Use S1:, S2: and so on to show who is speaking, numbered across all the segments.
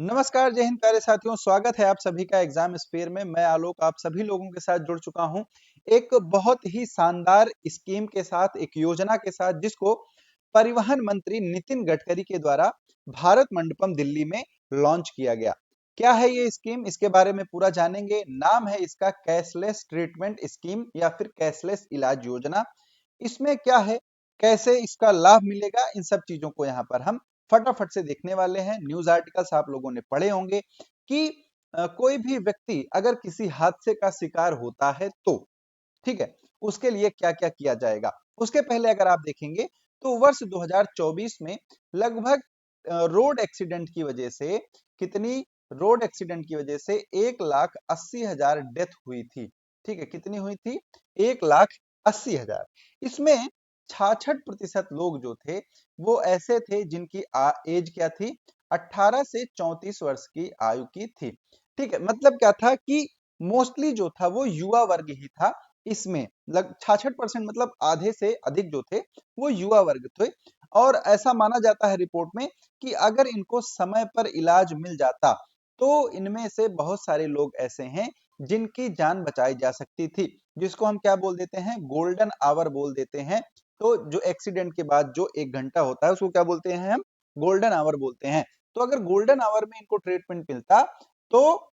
S1: नमस्कार, जय हिंद प्यारे साथियों। स्वागत है आप सभी का एग्जाम स्पेयर में। मैं आलोक आप सभी लोगों के साथ जुड़ चुका हूं एक बहुत ही शानदार स्कीम के साथ, एक योजना के साथ, जिसको परिवहन मंत्री नितिन गडकरी के द्वारा भारत मंडपम दिल्ली में लॉन्च किया गया। क्या है ये स्कीम, इसके बारे में पूरा जानेंगे। नाम है इसका कैशलेस ट्रीटमेंट स्कीम या फिर कैशलेस इलाज योजना। इसमें क्या है, कैसे इसका लाभ मिलेगा, इन सब चीजों को यहाँ पर हम फटाफट से देखने वाले हैं। न्यूज आर्टिकल्स आप लोगों ने पढ़े होंगे कि कोई भी व्यक्ति अगर किसी हादसे का शिकार होता है तो ठीक है, उसके लिए क्या-क्या किया जाएगा। उसके पहले अगर आप देखेंगे तो वर्ष 2024 में लगभग रोड एक्सीडेंट की वजह से कितनी रोड एक्सीडेंट की वजह से 1,80,000 डेथ हुई थी। ठीक है, कितनी हुई थी? 1,80,000। इसमें 66% लोग जो थे वो ऐसे थे जिनकी एज क्या थी? 18 से 34 वर्ष की आयु की थी। ठीक है, मतलब क्या था कि मोस्टली जो था वो युवा वर्ग ही था। इसमें लग 66% मतलब आधे से अधिक जो थे वो युवा वर्ग थे। और ऐसा माना जाता है रिपोर्ट में कि अगर इनको समय पर इलाज मिल जाता तो इनमें से बहुत सारे लोग ऐसे हैं जिनकी जान बचाई जा सकती थी, जिसको हम क्या बोल देते हैं? गोल्डन आवर बोल देते हैं। तो जो एक्सीडेंट के बाद जो 1 घंटा होता है उसको क्या बोलते हैं हम? गोल्डन आवर बोलते हैं। तो अगर गोल्डन आवर में इनको ट्रीटमेंट मिलता तो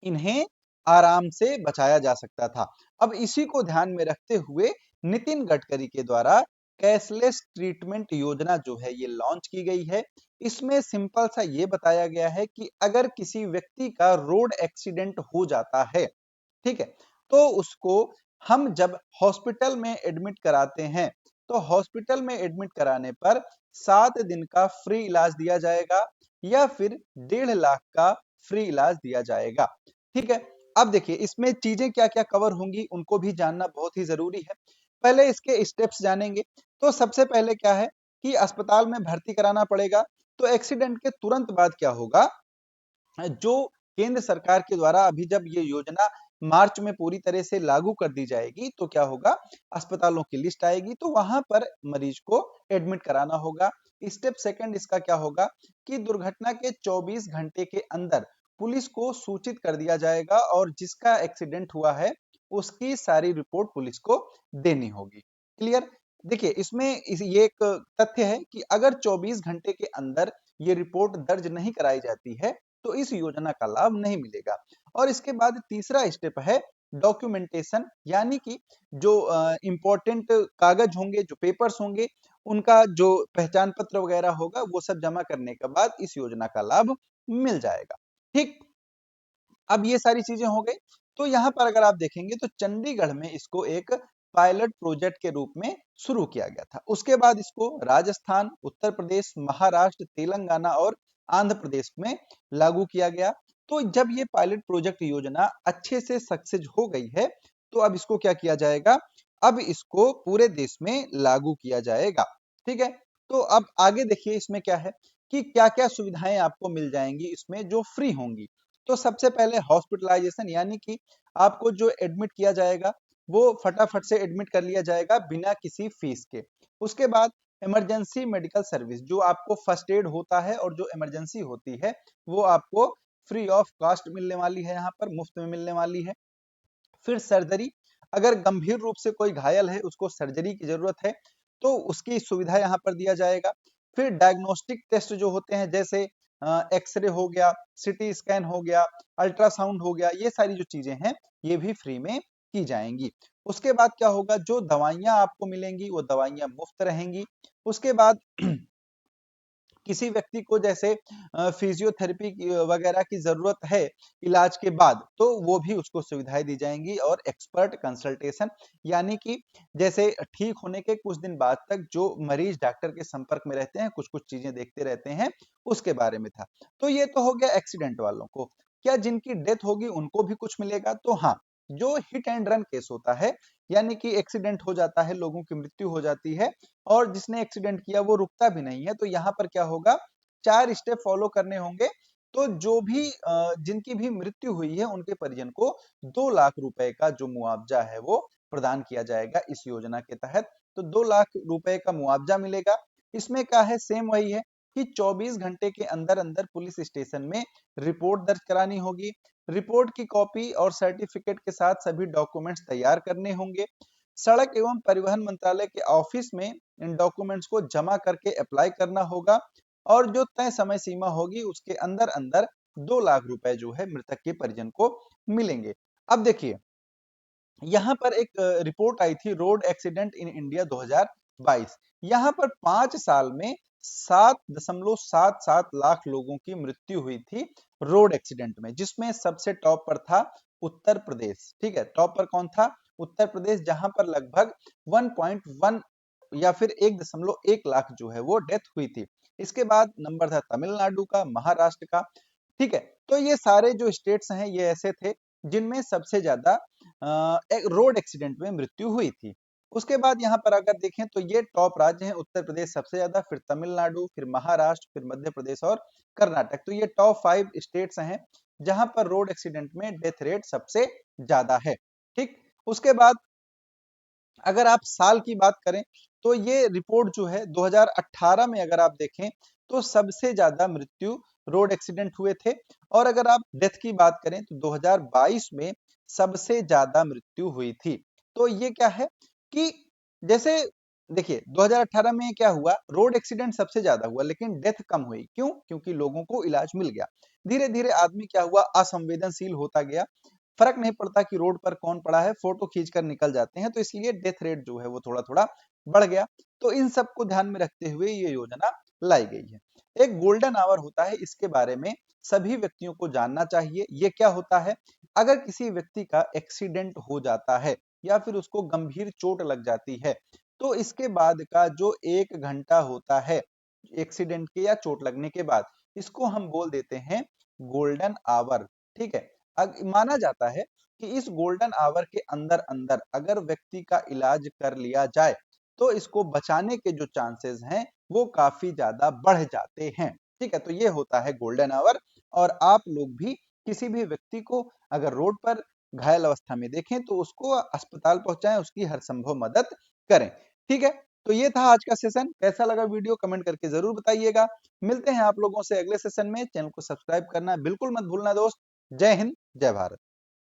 S1: इन्हें आराम से बचाया जा सकता था। अब इसी को ध्यान में रखते हुए नितिन गडकरी के द्वारा कैशलेस ट्रीटमेंट योजना जो है ये लॉन्च की गई है। इसमें सिंपल सा ये बताया गया है कि अगर किसी व्यक्ति का रोड एक्सीडेंट हो जाता है, ठीक है, तो उसको हम जब हॉस्पिटल में एडमिट कराते हैं तो हॉस्पिटल में एडमिट कराने पर 7 दिन का फ्री इलाज दिया जाएगा या फिर 1.5 लाख का फ्री इलाज दिया जाएगा। ठीक है, अब देखिए इसमें चीजें क्या क्या कवर होंगी उनको भी जानना बहुत ही जरूरी है। पहले इसके स्टेप्स जानेंगे। तो सबसे पहले क्या है कि अस्पताल में भर्ती कराना पड़ेगा। तो एक्सीडेंट के तुरंत बाद क्या होगा, जो केंद्र सरकार के द्वारा अभी जब ये योजना मार्च में पूरी तरह से लागू कर दी जाएगी तो क्या होगा, अस्पतालों की लिस्ट आएगी तो वहां पर मरीज को एडमिट कराना होगा। स्टेप सेकंड इसका क्या होगा कि दुर्घटना के 24 घंटे के अंदर पुलिस को सूचित कर दिया जाएगा और जिसका एक्सीडेंट हुआ है उसकी सारी रिपोर्ट पुलिस को देनी होगी। क्लियर? देखिए इसमें ये एक तथ्य है कि अगर 24 घंटे के अंदर ये रिपोर्ट दर्ज नहीं कराई जाती है तो इस योजना का लाभ नहीं मिलेगा। और इसके बाद तीसरा स्टेप है डॉक्यूमेंटेशन, यानी कि जो इंपॉर्टेंट कागज होंगे, जो पेपर्स होंगे, उनका जो पहचान पत्र वगैरह होगा वो सब जमा करने के बाद इस योजना का लाभ मिल जाएगा। ठीक, अब ये सारी चीजें हो गई। तो यहाँ पर अगर आप देखेंगे तो चंडीगढ़ में इसको एक पायलट प्रोजेक्ट के रूप में शुरू किया गया था। उसके बाद इसको राजस्थान, उत्तर प्रदेश, महाराष्ट्र, तेलंगाना और आंध्र प्रदेश में लागू किया गया। तो जब ये पायलट प्रोजेक्ट योजना अच्छे से सक्सेस हो गई है तो अब इसको क्या किया जाएगा, अब इसको पूरे देश में लागू किया जाएगा। ठीक है, तो अब आगे देखिए इसमें क्या है कि क्या क्या सुविधाएं आपको मिल जाएंगी इसमें जो फ्री होंगी। तो सबसे पहले हॉस्पिटलाइजेशन, यानी कि आपको जो एडमिट किया जाएगा वो फटाफट से एडमिट कर लिया जाएगा बिना किसी फीस के। उसके बाद इमरजेंसी मेडिकल सर्विस, जो आपको फर्स्ट एड होता है और जो इमरजेंसी होती है वो आपको फ्री ऑफ कॉस्ट मिलने वाली है, यहाँ पर मुफ्त में मिलने वाली है। फिर सर्जरी, अगर गंभीर रूप से कोई घायल है उसको सर्जरी की जरूरत है तो उसकी सुविधा यहाँ पर दिया जाएगा। फिर डायग्नोस्टिक टेस्ट जो होते हैं जैसे एक्सरे हो गया, सिटी स्कैन हो गया, अल्ट्रासाउंड हो गया, ये सारी जो चीजें हैं ये भी फ्री में की जाएंगी। उसके बाद क्या होगा, जो दवाइयां आपको मिलेंगी वो दवाइयां मुफ्त रहेंगी। उसके बाद किसी व्यक्ति को जैसे फिजियोथेरेपी वगैरह की जरूरत है इलाज के बाद तो वो भी उसको सुविधाएं दी जाएंगी। और एक्सपर्ट कंसल्टेशन, यानी कि जैसे ठीक होने के कुछ दिन बाद तक जो मरीज डॉक्टर के संपर्क में रहते हैं, कुछ कुछ चीजें देखते रहते हैं, उसके बारे में था। तो ये तो हो गया एक्सीडेंट वालों को। क्या जिनकी डेथ होगी उनको भी कुछ मिलेगा? तो हाँ, जो हिट एंड रन केस होता है, यानी कि एक्सीडेंट हो जाता है, लोगों की मृत्यु हो जाती है और जिसने एक्सीडेंट किया वो रुकता भी नहीं है, तो यहाँ पर क्या होगा, 4 स्टेप फॉलो करने होंगे। तो जो भी जिनकी भी मृत्यु हुई है उनके परिजन को 2 लाख रुपए का जो मुआवजा है वो प्रदान किया जाएगा इस योजना के तहत। तो 2 लाख रुपए का मुआवजा मिलेगा। इसमें क्या है, सेम वही है, कि 24 घंटे के अंदर अंदर पुलिस स्टेशन में रिपोर्ट दर्ज करानी होगी। रिपोर्ट की कॉपी और सर्टिफिकेट के साथ सभी डॉक्यूमेंट्स तैयार करने होंगे। सड़क एवं परिवहन मंत्रालय के ऑफिस में इन डॉक्यूमेंट्स को जमा करके अप्लाई करना होगा और जो तय समय सीमा होगी उसके अंदर अंदर 2 लाख रुपए जो है मृतक के परिजन को मिलेंगे। अब देखिए, यहाँ पर एक रिपोर्ट आई थी रोड एक्सीडेंट इन इंडिया 2022। यहाँ पर 5 साल में 7.77 लाख लोगों की मृत्यु हुई थी रोड एक्सीडेंट में, जिसमें सबसे टॉप पर था उत्तर प्रदेश। ठीक है, टॉप पर कौन था? उत्तर प्रदेश, जहां पर लगभग 1.1 या फिर 1.1 लाख जो है वो डेथ हुई थी। इसके बाद नंबर था तमिलनाडु का, महाराष्ट्र का। ठीक है, तो ये सारे जो स्टेट्स हैं ये ऐसे थे जिनमें सबसे ज्यादा एक रोड एक्सीडेंट में मृत्यु हुई थी। उसके बाद यहाँ पर अगर देखें तो ये टॉप राज्य हैं, उत्तर प्रदेश सबसे ज्यादा, फिर तमिलनाडु, फिर महाराष्ट्र, फिर मध्य प्रदेश और कर्नाटक। तो ये टॉप 5 स्टेट्स हैं जहां पर रोड एक्सीडेंट में डेथ रेट सबसे ज्यादा है। ठीक, उसके बाद अगर आप साल की बात करें तो ये रिपोर्ट जो है 2018 में अगर आप देखें तो सबसे ज्यादा मृत्यु रोड एक्सीडेंट हुए थे। और अगर आप डेथ की बात करें तो 2022 में सबसे ज्यादा मृत्यु हुई थी। तो ये क्या है कि जैसे देखिए 2018 में क्या हुआ, रोड एक्सीडेंट सबसे ज्यादा हुआ लेकिन डेथ कम हुई। क्यों? क्योंकि लोगों को इलाज मिल गया। धीरे धीरे आदमी क्या हुआ, असंवेदनशील होता गया। फर्क नहीं पड़ता कि रोड पर कौन पड़ा है, फोटो खींचकर निकल जाते हैं, तो इसलिए डेथ रेट जो है वो थोड़ा थोड़ा बढ़ गया। तो इन सबको ध्यान में रखते हुए ये योजना लाई गई है। एक गोल्डन आवर होता है, इसके बारे में सभी व्यक्तियों को जानना चाहिए। ये क्या होता है? अगर किसी व्यक्ति का एक्सीडेंट हो जाता है या फिर उसको गंभीर चोट लग जाती है तो इसके बाद का जो 1 घंटा होता है एक्सीडेंट के या चोट लगने के बाद, इसको हम बोल देते हैं गोल्डन आवर। ठीक है, माना जाता है कि इस गोल्डन आवर के अंदर अंदर अगर व्यक्ति का इलाज कर लिया जाए तो इसको बचाने के जो चांसेस हैं वो काफी ज्यादा बढ़ जाते हैं। ठीक है, तो ये होता है गोल्डन आवर। और आप लोग भी किसी भी व्यक्ति को अगर रोड पर घायल अवस्था में देखें तो उसको अस्पताल पहुंचाएं, उसकी हर संभव मदद करें। ठीक है, तो ये था आज का सेशन। कैसा लगा वीडियो कमेंट करके जरूर बताइएगा। मिलते हैं आप लोगों से अगले सेशन में। चैनल को सब्सक्राइब करना बिल्कुल मत भूलना दोस्त। जय हिंद, जय भारत।